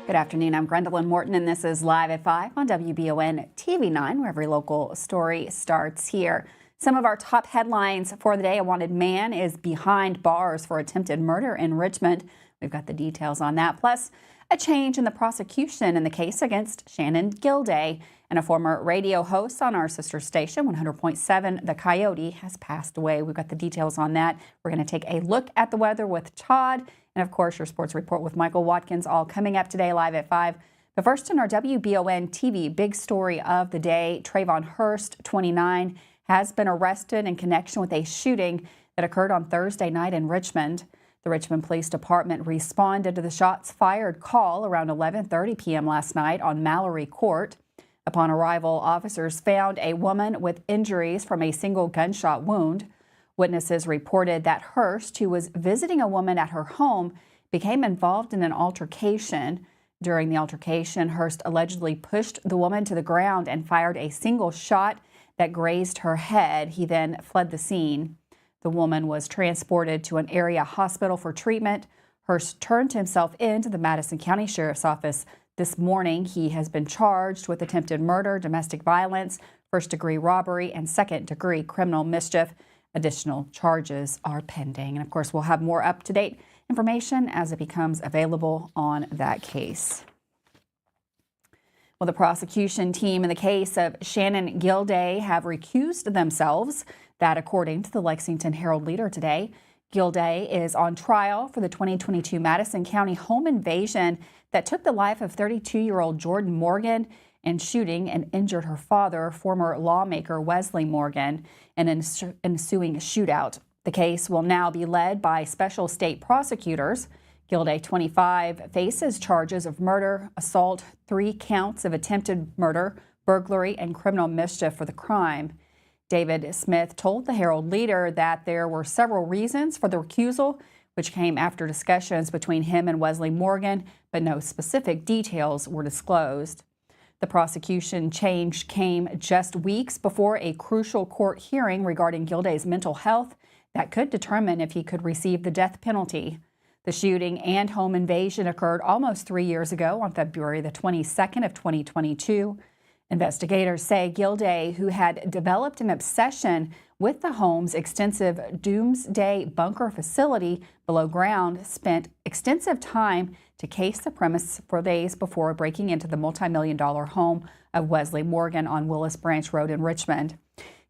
Good afternoon. I'm Gwendolyn Morton, and this is Live at 5 on WBON TV 9, where every local story starts here. Some of our top headlines for the day. A wanted man is behind bars for attempted murder in Richmond. We've got the details on that. Plus, a change in the prosecution in the case against Shannon Gilday. And a former radio host on our sister station, 100.7 The Coyote, has passed away. We've got the details on that. We're going to take a look at the weather with Todd. And of course, your sports report with Michael Watkins, all coming up today live at 5. But first, in our WBON TV big story of the day, Trayvon Hurst, 29, has been arrested in connection with a shooting that occurred on Thursday night in Richmond. The Richmond Police Department responded to the shots fired call around 11:30 p.m. last night on Mallory Court. Upon arrival, officers found a woman with injuries from a single gunshot wound. Witnesses reported that Hurst, who was visiting a woman at her home, became involved in an altercation. During the altercation, Hurst allegedly pushed the woman to the ground and fired a single shot that grazed her head. He then fled the scene. The woman was transported to an area hospital for treatment. Hurst turned himself in to the Madison County Sheriff's Office this morning. He has been charged with attempted murder, domestic violence, first-degree robbery, and second-degree criminal mischief. Additional charges are pending. And of course, we'll have more up-to-date information as it becomes available on that case. Well, the prosecution team in the case of Shannon Gilday have recused themselves. That, according to the Lexington Herald-Leader today. Gilday is on trial for the 2022 Madison County home invasion that took the life of 32-year-old Jordan Morgan and shooting and injured her father, former lawmaker Wesley Morgan, in an ensuing shootout. The case will now be led by special state prosecutors. Gilday, 25, faces charges of murder, assault, 3 counts of attempted murder, burglary, and criminal mischief for the crime. David Smith told the Herald-Leader that there were several reasons for the recusal, which came after discussions between him and Wesley Morgan, but no specific details were disclosed. The prosecution change came just weeks before a crucial court hearing regarding Gilday's mental health that could determine if he could receive the death penalty. The shooting and home invasion occurred almost 3 years ago on February the 22nd of 2022. Investigators say Gilday, who had developed an obsession with the home's extensive doomsday bunker facility below ground, spent extensive time to case the premise for days before breaking into the multi-million-dollar home of Wesley Morgan on Willis Branch Road in Richmond.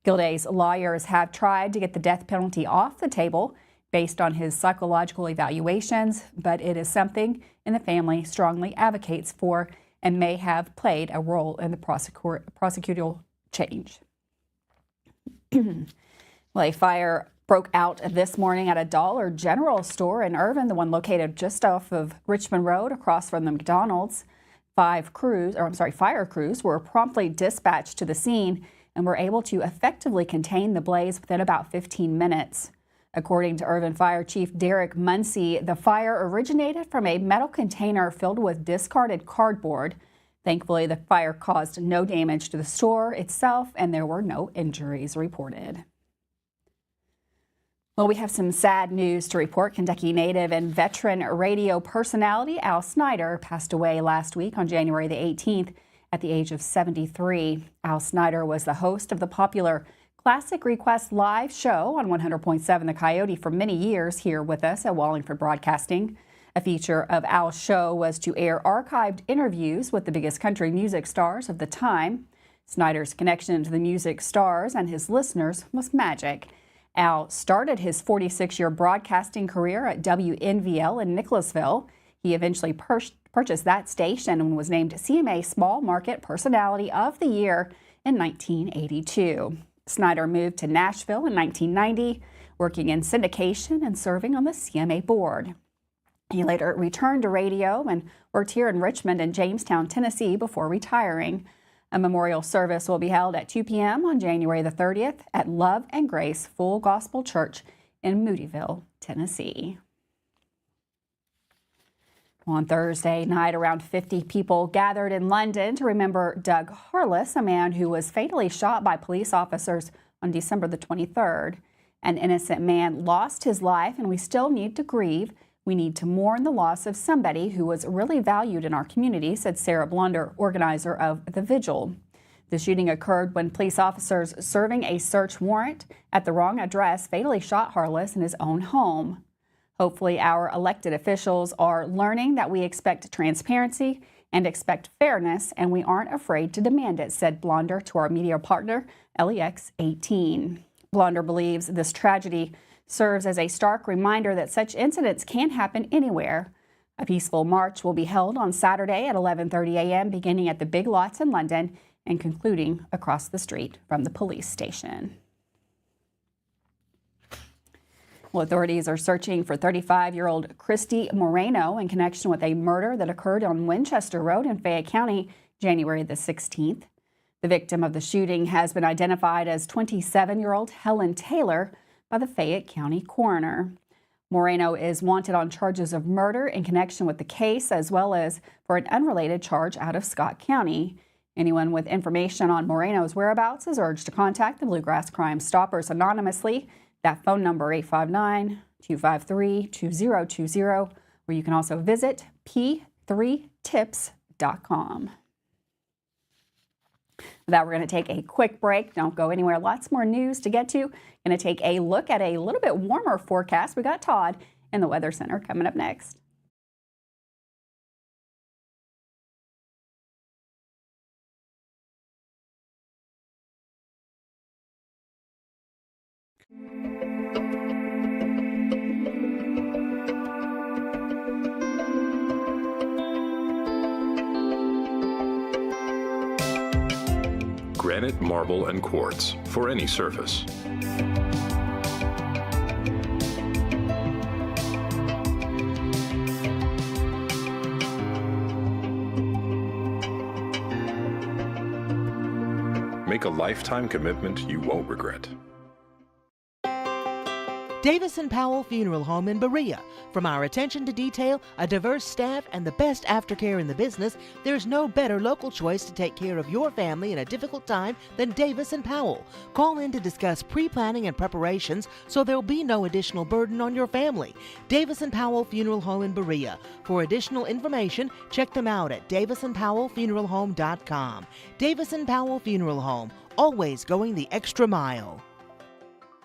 Gilday's lawyers have tried to get the death penalty off the table based on his psychological evaluations, but it is something in the family strongly advocates for and may have played a role in the prosecutorial change. Well, a fire broke out this morning at a Dollar General store in Irvine, the one located just off of Richmond Road across from the McDonald's. Fire crews were promptly dispatched to the scene and were able to effectively contain the blaze within about 15 minutes. According to Irvine Fire Chief Derek Muncie, the fire originated from a metal container filled with discarded cardboard. Thankfully, the fire caused no damage to the store itself, and there were no injuries reported. Well, we have some sad news to report. Kentucky native and veteran radio personality Al Snyder passed away last week on January the 18th at the age of 73. Al Snyder was the host of the popular Classic Request live show on 100.7 The Coyote for many years here with us at Wallingford Broadcasting. A feature of Al's show was to air archived interviews with the biggest country music stars of the time. Snyder's connection to the music stars and his listeners was magic. Al started his 46-year broadcasting career at WNVL in Nicholasville. He eventually purchased that station and was named CMA Small Market Personality of the Year in 1982. Snyder moved to Nashville in 1990, working in syndication and serving on the CMA board. He later returned to radio and worked here in Richmond and Jamestown, Tennessee before retiring. A memorial service will be held at 2 p.m. on January the 30th at Love and Grace Full Gospel Church in Moodyville, Tennessee. On Thursday night, around 50 people gathered in London to remember Doug Harless, a man who was fatally shot by police officers on December the 23rd. An innocent man lost his life, and we still need to grieve. We need to mourn the loss of somebody who was really valued in our community, said Sarah Blunder, organizer of the vigil. The shooting occurred when police officers serving a search warrant at the wrong address fatally shot Harless in his own home. Hopefully, our elected officials are learning that we expect transparency and expect fairness, and we aren't afraid to demand it, said Blonder to our media partner, LEX 18. Blonder believes this tragedy serves as a stark reminder that such incidents can happen anywhere. A peaceful march will be held on Saturday at 11:30 a.m., beginning at the Big Lots in London and concluding across the street from the police station. Well, authorities are searching for 35-year-old Christy Moreno in connection with a murder that occurred on Winchester Road in Fayette County, January the 16th. The victim of the shooting has been identified as 27-year-old Helen Taylor by the Fayette County coroner. Moreno is wanted on charges of murder in connection with the case, as well as for an unrelated charge out of Scott County. Anyone with information on Moreno's whereabouts is urged to contact the Bluegrass Crime Stoppers anonymously. That phone number, 859-253-2020, where you can also visit p3tips.com. With that, we're going to take a quick break. Don't go anywhere. Lots more news to get to. Going to take a look at a little bit warmer forecast. We got Todd in the Weather Center coming up next. Granite, marble, and quartz for any surface. Make a lifetime commitment you won't regret. Davis & Powell Funeral Home in Berea. From our attention to detail, a diverse staff, and the best aftercare in the business, there's no better local choice to take care of your family in a difficult time than Davis & Powell. Call in to discuss pre-planning and preparations so there'll be no additional burden on your family. Davis & Powell Funeral Home in Berea. For additional information, check them out at davisandpowellfuneralhome.com. Davis & Powell Funeral Home, always going the extra mile.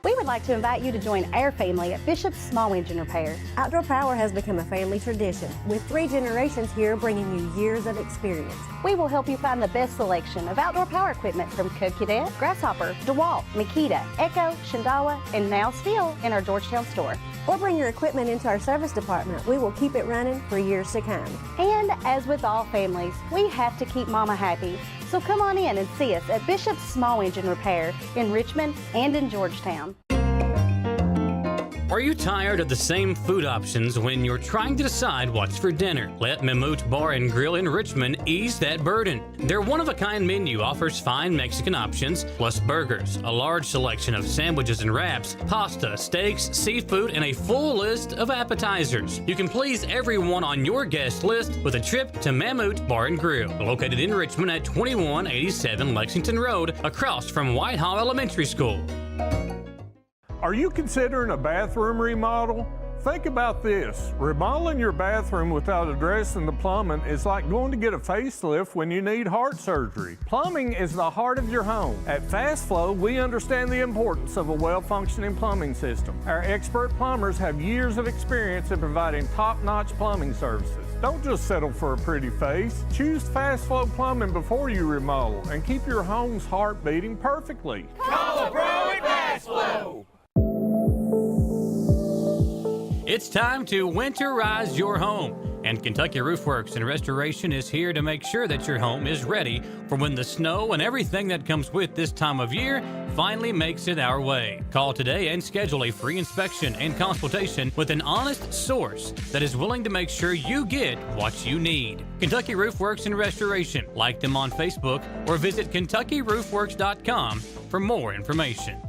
We would like to invite you to join our family at Bishop's Small Engine Repair. Outdoor Power has become a family tradition, with 3 generations here bringing you years of experience. We will help you find the best selection of outdoor power equipment from Coquette, Grasshopper, DeWalt, Makita, Echo, Shindawa, and now Steel in our Georgetown store. Or bring your equipment into our service department. We will keep it running for years to come. And as with all families, we have to keep Mama happy. So come on in and see us at Bishop's Small Engine Repair in Richmond and in Georgetown. Are you tired of the same food options when you're trying to decide what's for dinner? Let Mammut Bar and Grill in Richmond ease that burden. Their one-of-a-kind menu offers fine Mexican options, plus burgers, a large selection of sandwiches and wraps, pasta, steaks, seafood, and a full list of appetizers. You can please everyone on your guest list with a trip to Mammut Bar and Grill, located in Richmond at 2187 Lexington Road, across from Whitehall Elementary School. Are you considering a bathroom remodel? Think about this. Remodeling your bathroom without addressing the plumbing is like going to get a facelift when you need heart surgery. Plumbing is the heart of your home. At Fast Flow, we understand the importance of a well-functioning plumbing system. Our expert plumbers have years of experience in providing top-notch plumbing services. Don't just settle for a pretty face. Choose Fast Flow Plumbing before you remodel and keep your home's heart beating perfectly. Call a pro at Fast Flow! It's time to winterize your home, and Kentucky Roof Works and Restoration is here to make sure that your home is ready for when the snow and everything that comes with this time of year finally makes it our way. Call today and schedule a free inspection and consultation with an honest source that is willing to make sure you get what you need. Kentucky Roof Works and Restoration. Like them on Facebook or visit KentuckyRoofWorks.com for more information.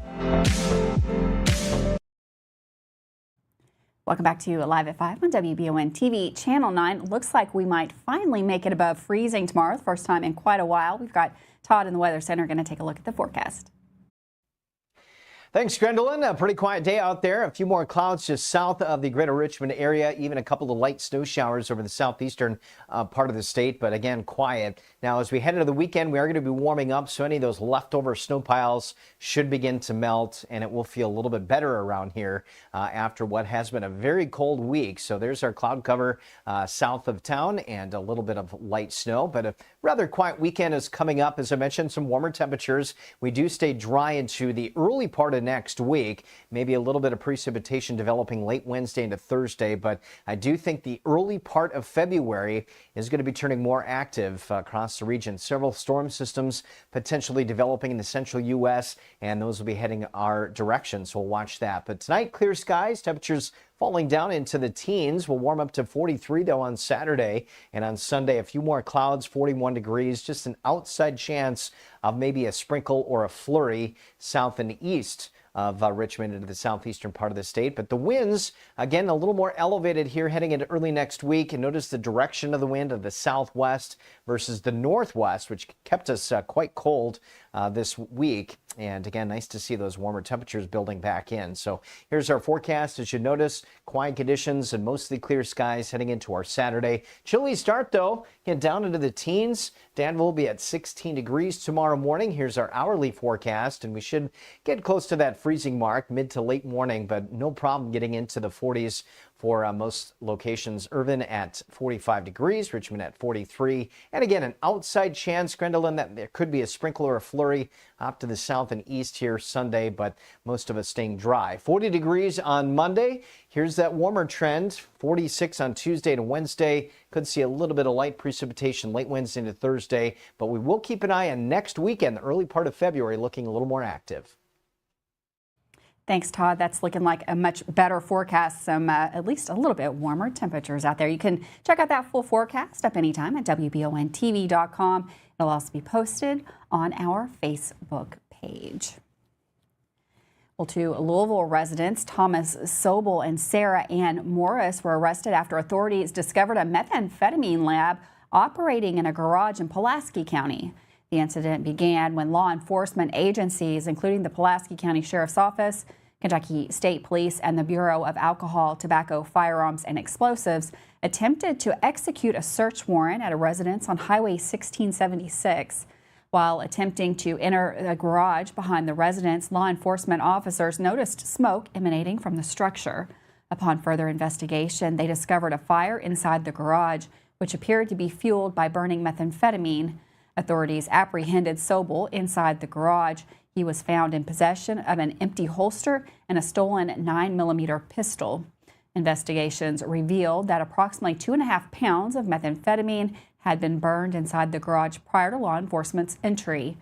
Welcome back to Live at 5 on WBON TV Channel 9. Looks like we might finally make it above freezing tomorrow, the first time in quite a while. We've got Todd in the Weather Center going to take a look at the forecast. Thanks, Gwendolyn. A pretty quiet day out there. A few more clouds just south of the greater Richmond area, even a couple of light snow showers over the southeastern part of the state, but again, quiet. Now, as we head into the weekend, we are going to be warming up, so any of those leftover snow piles should begin to melt, and it will feel a little bit better around here after what has been a very cold week. So there's our cloud cover south of town and a little bit of light snow, but a rather quiet weekend is coming up. As I mentioned, some warmer temperatures. We do stay dry into the early part of next week, maybe a little bit of precipitation developing late Wednesday into Thursday, but I do think the early part of February is going to be turning more active across the region. Several storm systems potentially developing in the central U.S., and those will be heading our direction, so we'll watch that. But tonight, clear skies, temperatures falling down into the teens. We'll warm up to 43, though, on Saturday. And on Sunday, a few more clouds, 41 degrees, just an outside chance of maybe a sprinkle or a flurry south and east of Richmond into the southeastern part of the state. But the winds, again, a little more elevated here heading into early next week. And notice the direction of the wind of the southwest versus the northwest, which kept us quite cold this week. And again, nice to see those warmer temperatures building back in. So here's our forecast. As you notice, quiet conditions and mostly clear skies heading into our Saturday. Chilly start, though, get down into the teens. Danville will be at 16 degrees tomorrow morning. Here's our hourly forecast, and we should get close to that freezing mark mid to late morning, but no problem getting into the 40s for most locations. Irvine at 45 degrees, Richmond at 43. And again, an outside chance, Gwendolyn, that there could be a sprinkle or a flurry off to the south and east here Sunday, but most of us staying dry. 40 degrees on Monday. Here's that warmer trend. 46 on Tuesday to Wednesday. Could see a little bit of light precipitation late Wednesday to Thursday, but we will keep an eye on next weekend, the early part of February, looking a little more active. Thanks, Todd. That's looking like a much better forecast. Some at least a little bit warmer temperatures out there. You can check out that full forecast up anytime at WBONTV.com. It'll also be posted on our Facebook page. Well, two Louisville residents, Thomas Sobel and Sarah Ann Morris, were arrested after authorities discovered a methamphetamine lab operating in a garage in Pulaski County. The incident began when law enforcement agencies, including the Pulaski County Sheriff's Office, Kentucky State Police, and the Bureau of Alcohol, Tobacco, Firearms, and Explosives, attempted to execute a search warrant at a residence on Highway 1676. While attempting to enter the garage behind the residence, law enforcement officers noticed smoke emanating from the structure. Upon further investigation, they discovered a fire inside the garage, which appeared to be fueled by burning methamphetamine. Authorities apprehended Sobel inside the garage. He was found in possession of an empty holster and a stolen 9mm pistol. Investigations revealed that approximately 2.5 pounds of methamphetamine had been burned inside the garage prior to law enforcement's entry.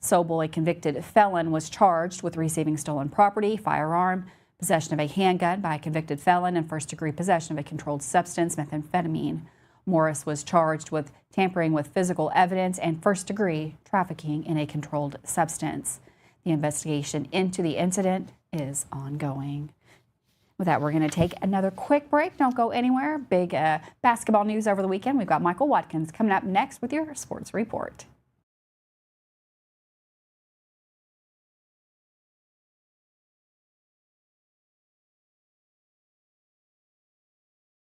Sobel, a convicted felon, was charged with receiving stolen property, firearm, possession of a handgun by a convicted felon, and first-degree possession of a controlled substance, methamphetamine. Morris was charged with tampering with physical evidence and first-degree trafficking in a controlled substance. The investigation into the incident is ongoing. With that, we're going to take another quick break. Don't go anywhere. Big basketball news over the weekend. We've got Michael Watkins coming up next with your sports report.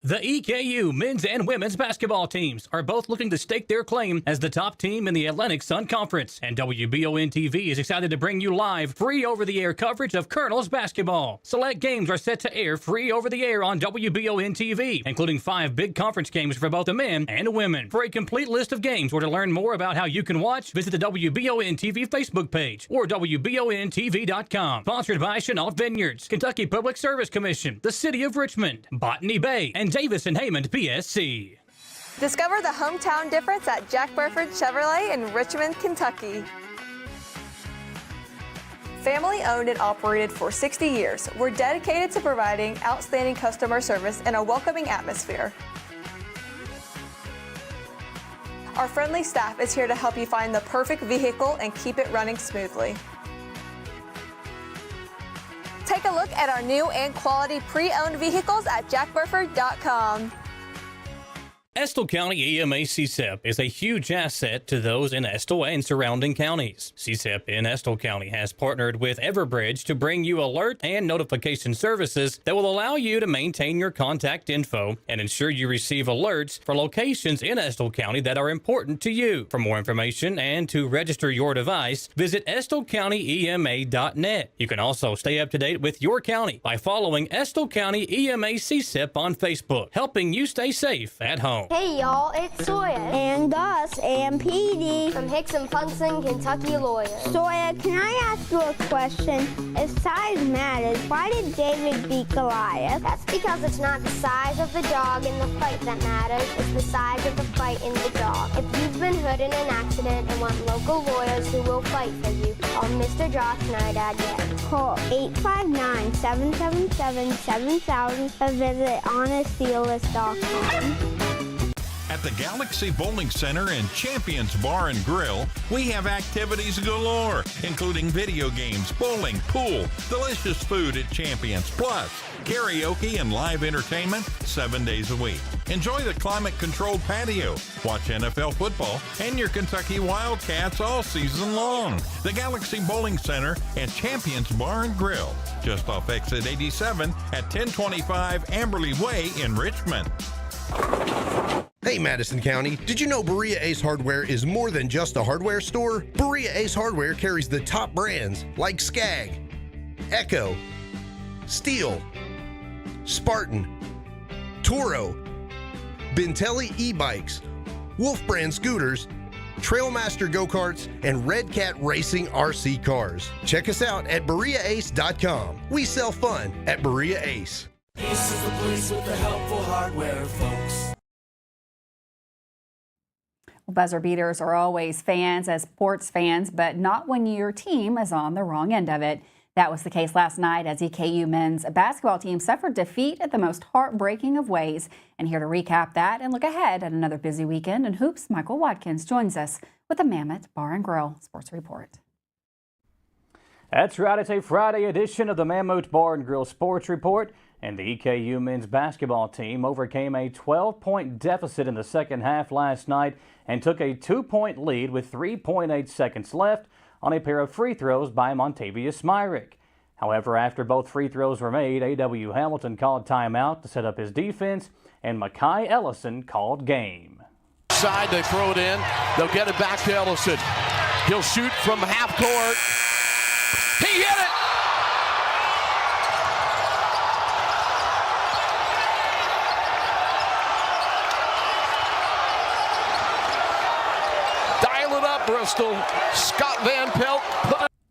The EKU men's and women's basketball teams are both looking to stake their claim as the top team in the Atlantic Sun Conference, and WBON-TV is excited to bring you live, free over-the-air coverage of Colonels basketball. Select games are set to air free over-the-air on WBON-TV, including 5 big conference games for both the men and women. For a complete list of games or to learn more about how you can watch, visit the WBON-TV Facebook page or WBONTV.com. Sponsored by Chenault Vineyards, Kentucky Public Service Commission, the City of Richmond, Botany Bay, and Davis and Haymond PSC. Discover the hometown difference at Jack Burford Chevrolet in Richmond, Kentucky. Family owned and operated for 60 years, we're dedicated to providing outstanding customer service in a welcoming atmosphere. Our friendly staff is here to help you find the perfect vehicle and keep it running smoothly. Take a look at our new and quality pre-owned vehicles at jackburford.com. Estill County EMA CSEP is a huge asset to those in Estill and surrounding counties. CSEP in Estill County has partnered with Everbridge to bring you alert and notification services that will allow you to maintain your contact info and ensure you receive alerts for locations in Estill County that are important to you. For more information and to register your device, visit EstillCountyEMA.net. You can also stay up to date with your county by following Estill County EMA CSEP on Facebook, helping you stay safe at home. Hey y'all, it's Sawyer. And us, and PD. From Hicks and Funson, Kentucky Lawyers. Sawyer, can I ask you a question? If size matters, why did David beat Goliath? That's because it's not the size of the dog in the fight that matters, it's the size of the fight in the dog. If you've been hurt in an accident and want local lawyers who will fight for you, call Mr. Josh Nydad yet. Call 859-777-7000 or visit honestdealers.com. At the Galaxy Bowling Center and Champions Bar and Grill, we have activities galore, including video games, bowling, pool, delicious food at Champions, plus karaoke and live entertainment 7 days a week. Enjoy the climate-controlled patio, watch NFL football, and your Kentucky Wildcats all season long. The Galaxy Bowling Center and Champions Bar and Grill, just off exit 87 at 1025 Amberley Way in Richmond. Hey Madison County, did you know Berea Ace Hardware is more than just a hardware store? Berea Ace Hardware carries the top brands like Skag, Echo, Steel, Spartan, Toro, Bentelli e-bikes, Wolf brand scooters, Trailmaster go-karts, and Red Cat Racing RC cars. Check us out at BereaAce.com. We sell fun at Berea Ace. Ace is the place with the helpful hardware, folks. Well, buzzer beaters are always fans as sports fans, but not when your team is on the wrong end of it. That was the case last night as EKU men's basketball team suffered defeat at the most heartbreaking of ways. And here to recap that and look ahead at another busy weekend in hoops, Michael Watkins joins us with the Mammoth Bar and Grill Sports Report. That's right. It's a Friday edition of the Mammoth Bar and Grill Sports Report. And the EKU men's basketball team overcame a 12-point deficit in the second half last night and took a 2-point lead with 3.8 seconds left on a pair of free throws by Montavious Myrick. However, after both free throws were made, A.W. Hamilton called timeout to set up his defense, and Makai Ellison called game. Side, they throw it in. They'll get it back to Ellison. He'll shoot from half court. He hit it! Bristol, Scott Van Pelt.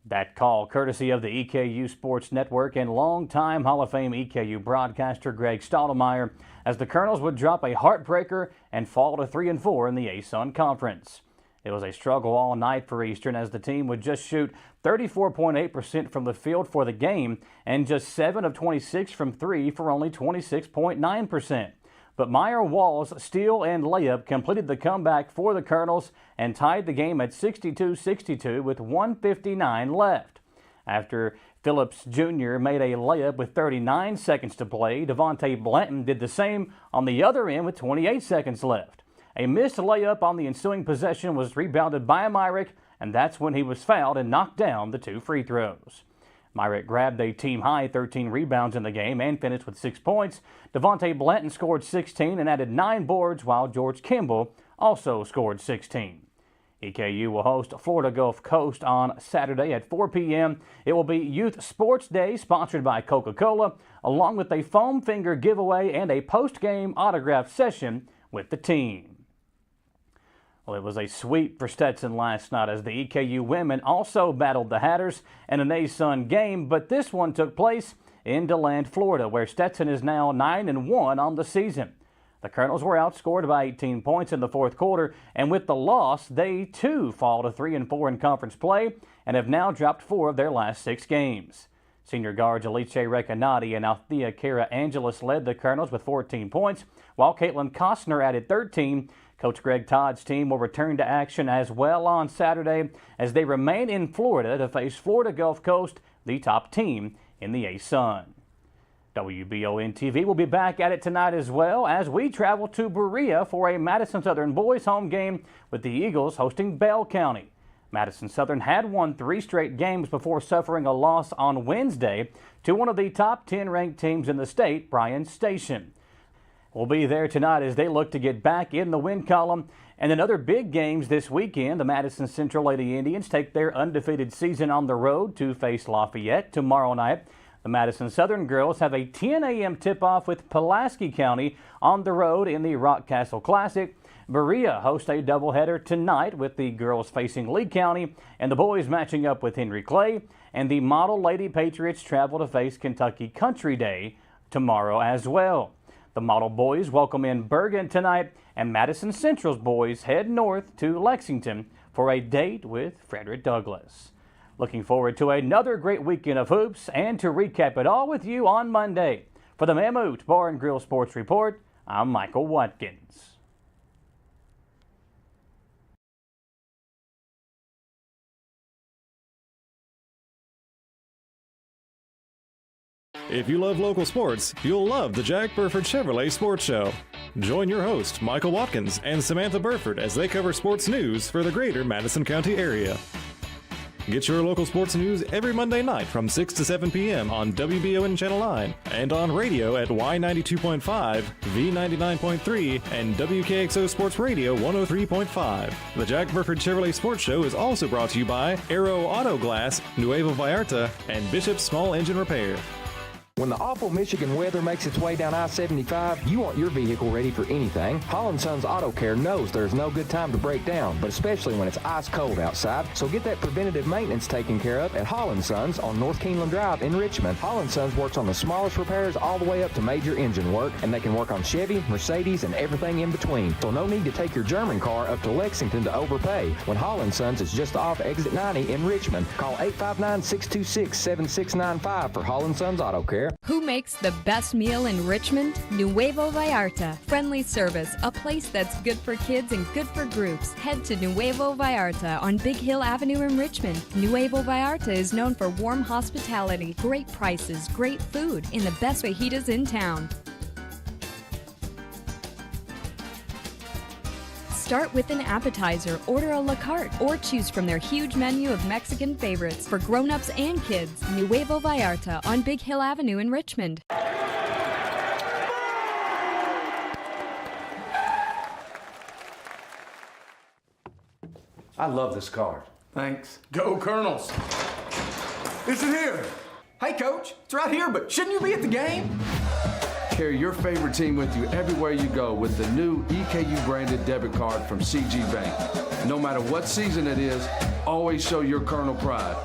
That call courtesy of the EKU Sports Network and longtime Hall of Fame EKU broadcaster Greg Stottlemyre, as the Colonels would drop a heartbreaker and fall to 3-4 in the ASUN Conference. It was a struggle all night for Eastern as the team would just shoot 34.8% from the field for the game and just 7 of 26 from 3 for only 26.9%. But Meyer Wall's steal and layup completed the comeback for the Colonels and tied the game at 62-62 with 1:59 left. After Phillips Jr. made a layup with 39 seconds to play, Devontae Blanton did the same on the other end with 28 seconds left. A missed layup on the ensuing possession was rebounded by Myrick, and that's when he was fouled and knocked down the 2 free throws. Myrick grabbed a team-high 13 rebounds in the game and finished with 6 points. Devontae Blanton scored 16 and added 9 boards, while George Kimball also scored 16. EKU will host Florida Gulf Coast on Saturday at 4 p.m. It will be Youth Sports Day, sponsored by Coca-Cola, along with a foam finger giveaway and a post-game autograph session with the team. Well, it was a sweep for Stetson last night as the EKU women also battled the Hatters in an ASUN game, but this one took place in DeLand, Florida, where Stetson is now 9-1 on the season. The Colonels were outscored by 18 points in the fourth quarter, and with the loss, they too fall to 3-4 in conference play and have now dropped 4 of their last 6 games. Senior guards Alice Recanati and Althea Cara Angelis led the Colonels with 14 points, while Caitlin Costner added 13. Coach Greg Todd's team will return to action as well on Saturday as they remain in Florida to face Florida Gulf Coast, the top team in the ASUN. WBON TV will be back at it tonight as well as we travel to Berea for a Madison Southern boys home game with the Eagles hosting Bell County. Madison Southern had won 3 straight games before suffering a loss on Wednesday to one of the top 10 ranked teams in the state, Bryan Station. We'll be there tonight as they look to get back in the win column. And in other big games this weekend, the Madison Central Lady Indians take their undefeated season on the road to face Lafayette tomorrow night. The Madison Southern girls have a 10 a.m. tip-off with Pulaski County on the road in the Rockcastle Classic. Berea hosts a doubleheader tonight with the girls facing Lee County and the boys matching up with Henry Clay. And the Model Lady Patriots travel to face Kentucky Country Day tomorrow as well. The Model boys welcome in Bergen tonight, and Madison Central's boys head north to Lexington for a date with Frederick Douglass. Looking forward to another great weekend of hoops and to recap it all with you on Monday. For the Mammoth Bar and Grill Sports Report, I'm Michael Watkins. If you love local sports, you'll love the Jack Burford Chevrolet Sports Show. Join your host, Michael Watkins, and Samantha Burford as they cover sports news for the greater Madison County area. Get your local sports news every Monday night from 6 to 7 p.m. on WBON Channel 9 and on radio at Y92.5, V99.3, and WKXO Sports Radio 103.5. The Jack Burford Chevrolet Sports Show is also brought to you by Aero Auto Glass, Nuevo Vallarta, and Bishop's Small Engine Repair. When the awful Michigan weather makes its way down I-75, you want your vehicle ready for anything. Holland Sons Auto Care knows there's no good time to break down, but especially when it's ice cold outside. So get that preventative maintenance taken care of at Holland Sons on North Keeneland Drive in Richmond. Holland Sons works on the smallest repairs all the way up to major engine work, and they can work on Chevy, Mercedes, and everything in between. So no need to take your German car up to Lexington to overpay when Holland Sons is just off exit 90 in Richmond. Call 859-626-7695 for Holland Sons Auto Care. Who makes the best meal in Richmond? Nuevo Vallarta. Friendly service, a place that's good for kids and good for groups. Head to Nuevo Vallarta on Big Hill Avenue in Richmond. Nuevo Vallarta is known for warm hospitality, great prices, great food, and the best fajitas in town. Start with an appetizer, order a la carte, or choose from their huge menu of Mexican favorites for grown-ups and kids. Nuevo Vallarta on Big Hill Avenue in Richmond. I love this card. Thanks. Go Colonels! It's in here! Hey Coach, it's right here, but shouldn't you be at the game? Carry your favorite team with you everywhere you go with the new EKU branded debit card from CG Bank. No matter what season it is, always show your Colonel pride.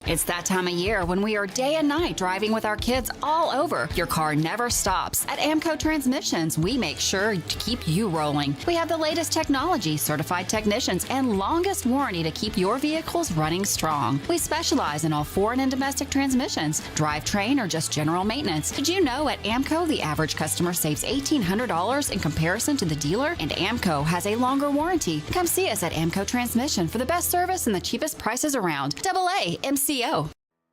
It's that time of year when we are day and night driving with our kids all over. Your car never stops. At AMCO Transmissions, we make sure to keep you rolling. We have the latest technology, certified technicians, and longest warranty to keep your vehicles running strong. We specialize in all foreign and domestic transmissions, drivetrain, or just general maintenance. Did you know at AMCO the average customer saves $1,800 in comparison to the dealer? And AMCO has a longer warranty. Come see us at AMCO Transmission for the best service and the cheapest prices around. AA MCO.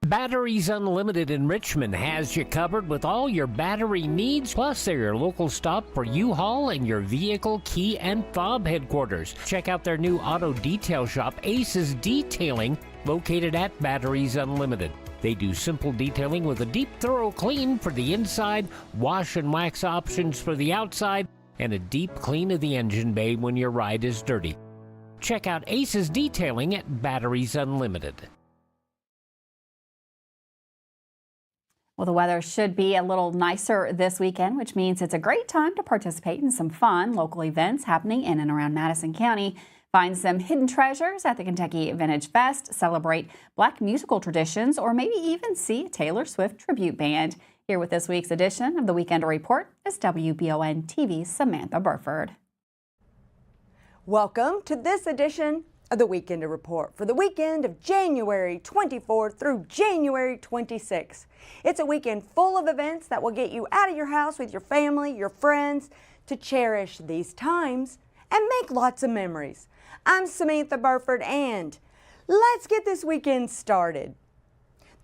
Batteries Unlimited in Richmond has you covered with all your battery needs, plus they're your local stop for U-Haul and your vehicle key and fob headquarters. Check out their new auto detail shop, Aces Detailing, located at Batteries Unlimited. They do simple detailing with a deep, thorough clean for the inside, wash and wax options for the outside, and a deep clean of the engine bay when your ride is dirty. Check out Aces Detailing at Batteries Unlimited. Well, the weather should be a little nicer this weekend, which means it's a great time to participate in some fun local events happening in and around Madison County. Find some hidden treasures at the Kentucky Vintage Fest, celebrate Black musical traditions, or maybe even see a Taylor Swift tribute band. Here with this week's edition of the Weekender Report is WBON TV's Samantha Burford. Welcome to this edition of the Weekender Report for the weekend of January 24th through January 26th. It's a weekend full of events that will get you out of your house with your family, your friends, to cherish these times and make lots of memories. I'm Samantha Burford, and let's get this weekend started.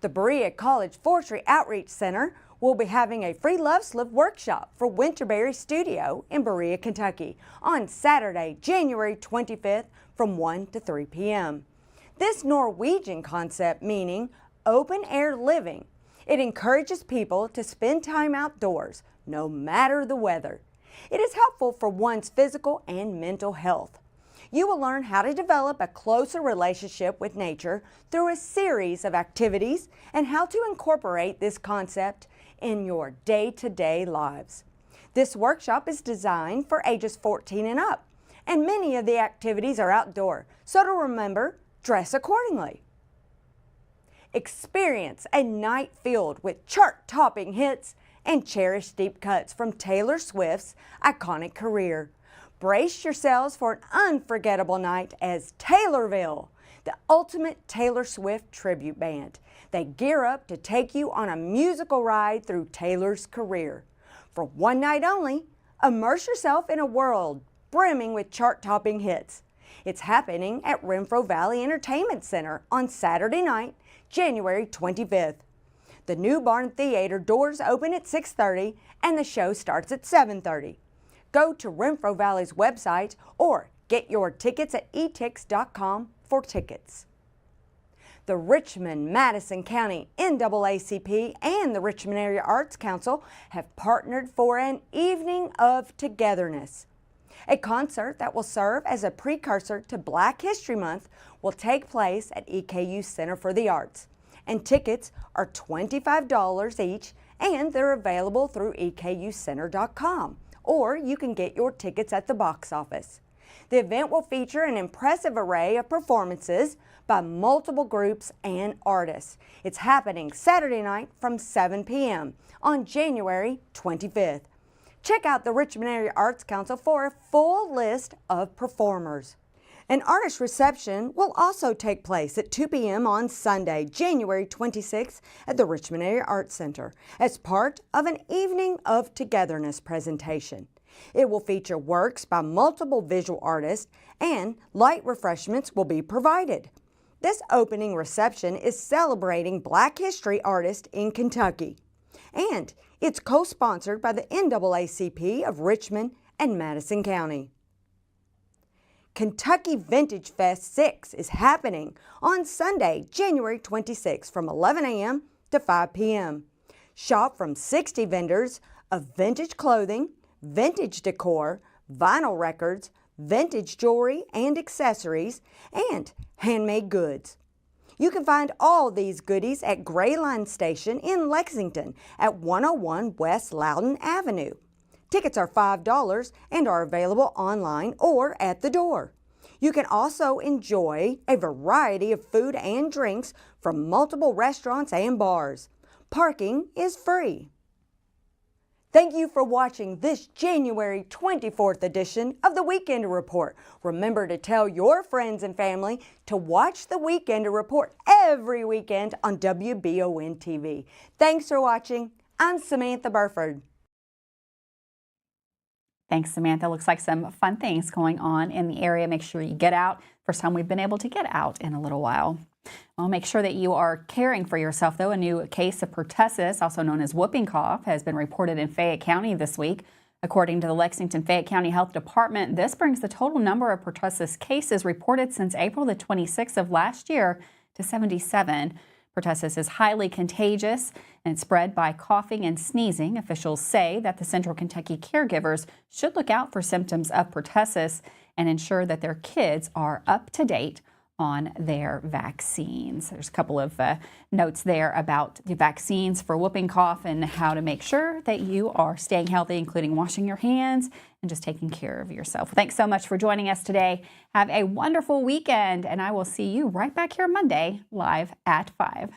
The Berea College Forestry Outreach Center will be having a free Love Slip workshop for Winterberry Studio in Berea, Kentucky on Saturday, January 25th from 1 to 3 p.m. This Norwegian concept meaning open air living. It encourages people to spend time outdoors, no matter the weather. It is helpful for one's physical and mental health. You will learn how to develop a closer relationship with nature through a series of activities and how to incorporate this concept in your day-to-day lives. This workshop is designed for ages 14 and up, and many of the activities are outdoor, so to remember, dress accordingly. Experience a night filled with chart-topping hits and cherished deep cuts from Taylor Swift's iconic career. Brace yourselves for an unforgettable night as Taylorville, the ultimate Taylor Swift tribute band. They gear up to take you on a musical ride through Taylor's career. For one night only, immerse yourself in a world brimming with chart-topping hits. It's happening at Renfro Valley Entertainment Center on Saturday night, January 25th. The new Barn Theater doors open at 6:30 and the show starts at 7:30. Go to Renfro Valley's website or get your tickets at etix.com for tickets. The Richmond, Madison County NAACP and the Richmond Area Arts Council have partnered for an Evening of Togetherness. A concert that will serve as a precursor to Black History Month will take place at EKU Center for the Arts, and tickets are $25 each, and they're available through EKUcenter.com, or you can get your tickets at the box office. The event will feature an impressive array of performances by multiple groups and artists. It's happening Saturday night from 7 p.m. on January 25th. Check out the Richmond Area Arts Council for a full list of performers. An artist reception will also take place at 2 p.m. on Sunday, January 26th at the Richmond Area Arts Center as part of an Evening of Togetherness presentation. It will feature works by multiple visual artists and light refreshments will be provided. This opening reception is celebrating Black History artists in Kentucky, and it's co-sponsored by the NAACP of Richmond and Madison County. Kentucky Vintage Fest 6 is happening on Sunday, January 26th from 11 a.m. to 5 p.m. Shop from 60 vendors of vintage clothing, vintage decor, vinyl records, vintage jewelry and accessories, and handmade goods. You can find all these goodies at Gray Line Station in Lexington at 101 West Loudon Avenue. Tickets are $5 and are available online or at the door. You can also enjoy a variety of food and drinks from multiple restaurants and bars. Parking is free. Thank you for watching this January 24th edition of the Weekender Report. Remember to tell your friends and family to watch the Weekender Report every weekend on WBON TV. Thanks for watching. I'm Samantha Burford. Thanks, Samantha. Looks like some fun things going on in the area. Make sure you get out. First time we've been able to get out in a little while. Well, make sure that you are caring for yourself, though. A new case of pertussis, also known as whooping cough, has been reported in Fayette County this week. According to the Lexington Fayette County Health Department, this brings the total number of pertussis cases reported since April the 26th of last year to 77. Pertussis is highly contagious and it's spread by coughing and sneezing. Officials say that the Central Kentucky caregivers should look out for symptoms of pertussis and ensure that their kids are up to date on their vaccines. There's a couple of notes there about the vaccines for whooping cough and how to make sure that you are staying healthy, including washing your hands and just taking care of yourself. Thanks so much for joining us today. Have a wonderful weekend, and I will see you right back here Monday live at 5.